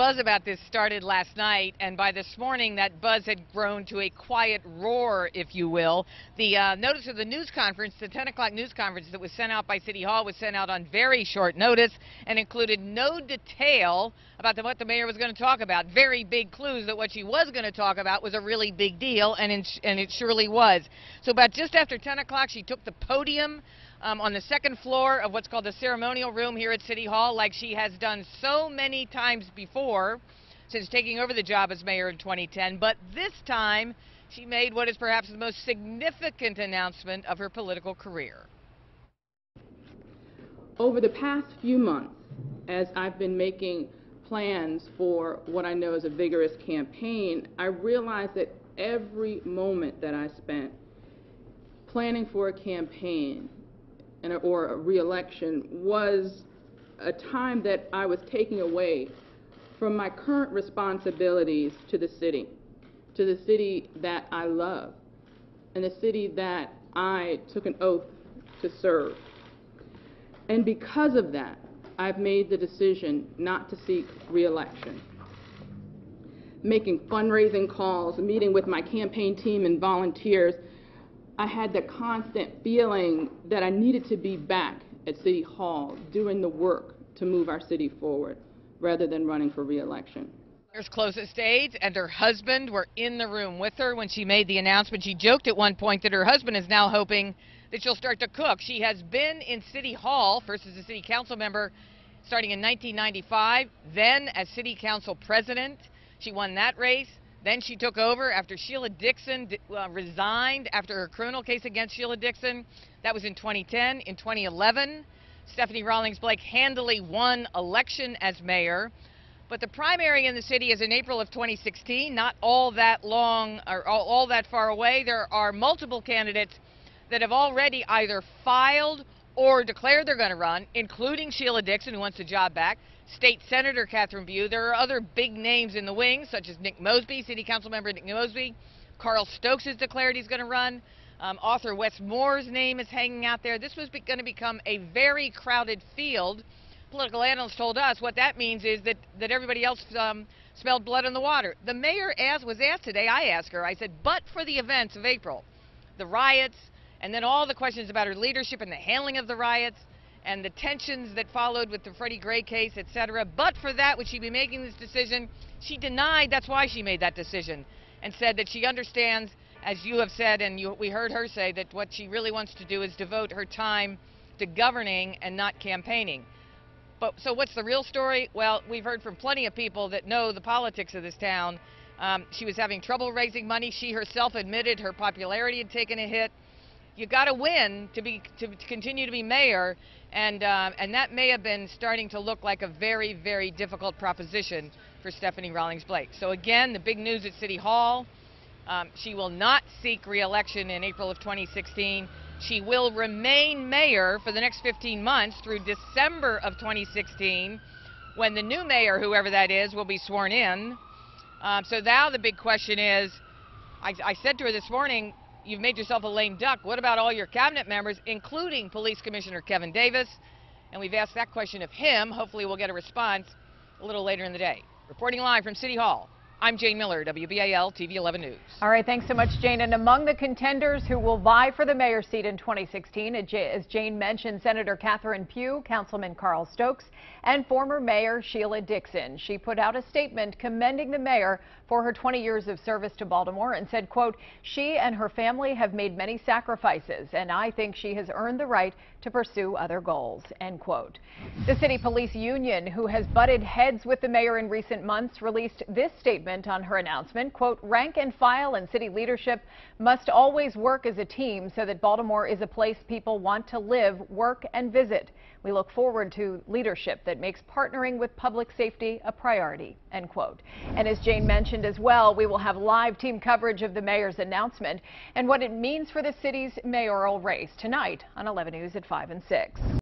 buzz about this started last night, and by this morning that buzz had grown to a quiet roar, if you will. The notice of the news conference, the 10 o'clock news conference that was sent out by City Hall, was sent out on very short notice and included no detail about what the mayor was going to talk about. Very big clues that what she was going to talk about was a really big deal, and it surely was. So about just after 10 o'clock, she took the podium on the second floor of what's called the ceremonial room here at City Hall, like she has done so many times before since taking over the job as mayor in 2010. But this time, she made what is perhaps the most significant announcement of her political career. Over the past few months, as I've been making plans for what I know is a vigorous campaign, I realized that every moment that I spent planning for a campaign or a re-election was a time that I was taking away from my current responsibilities to the city that I love, and the city that I took an oath to serve. And because of that, I've made the decision not to seek re-election. Making fundraising calls, meeting with my campaign team and volunteers, I had the constant feeling that I needed to be back at City Hall doing the work to move our city forward rather than running for re-election. Mayor's closest aides and her husband were in the room with her when she made the announcement. She joked at one point that her husband is now hoping that she'll start to cook. She has been in City Hall, first as a city council member starting in 1995, then as city council president. She won that race. Then she took over after Sheila Dixon resigned after her criminal case against Sheila Dixon. That was in 2010. In 2011, Stephanie Rawlings Blake handily won election as mayor. But the primary in the city is in April of 2016, not all that long or all that far away. There are multiple candidates that have already either filed or declared they're going to run, including Sheila Dixon, who wants the job back, State Senator Catherine Pugh. There are other big names in the wings, such as Nick Mosby, City Council member Nick Mosby. Carl Stokes has declared he's going to run. Author Wes Moore's name is hanging out there. This was going to become a very crowded field. Political analysts told us what that means is that everybody else smelled blood in the water. The mayor was asked today, I asked her, I said, but for the events of April, the riots, and then all the questions about her leadership and the handling of the riots, and the tensions that followed with the Freddie Gray case, etc. But for that, would she be making this decision? She denied that's why she made that decision, and said that she understands, as you have said, and we heard her say, that what she really wants to do is devote her time to governing and not campaigning. But so what's the real story? Well, we've heard from plenty of people that know the politics of this town. She was having trouble raising money. She herself admitted her popularity had taken a hit. You got to win to continue to be mayor, and that may have been starting to look like a very, very difficult proposition for Stephanie Rawlings Blake. So again, the big news at City Hall, she will not seek re-election in April of 2016. She will remain mayor for the next 15 months through December of 2016, when the new mayor, whoever that is, will be sworn in. So now the big question is, I said to her this morning, you've made yourself a lame duck. What about all your cabinet members, including Police Commissioner Kevin Davis? And we've asked that question of him. Hopefully we'll get a response a little later in the day. Reporting live from City Hall, I'm Jane Miller, WBAL TV 11 News. All right, thanks so much, Jane. And among the contenders who will vie for the mayor's seat in 2016, as Jane mentioned, Senator Catherine Pugh, Councilman Carl Stokes, and former Mayor Sheila Dixon. She put out a statement commending the mayor for her 20 years of service to Baltimore and said, quote, she and her family have made many sacrifices, and I think she has earned the right to pursue other goals, end quote. The City Police Union, who has butted heads with the mayor in recent months, released this statement on her announcement, quote, rank and file and city leadership must always work as a team so that Baltimore is a place people want to live, work, and visit. We look forward to leadership that makes partnering with public safety a priority, end quote. And as Jane mentioned as well, we will have live team coverage of the mayor's announcement and what it means for the city's mayoral race tonight on 11 News at 5 and 6.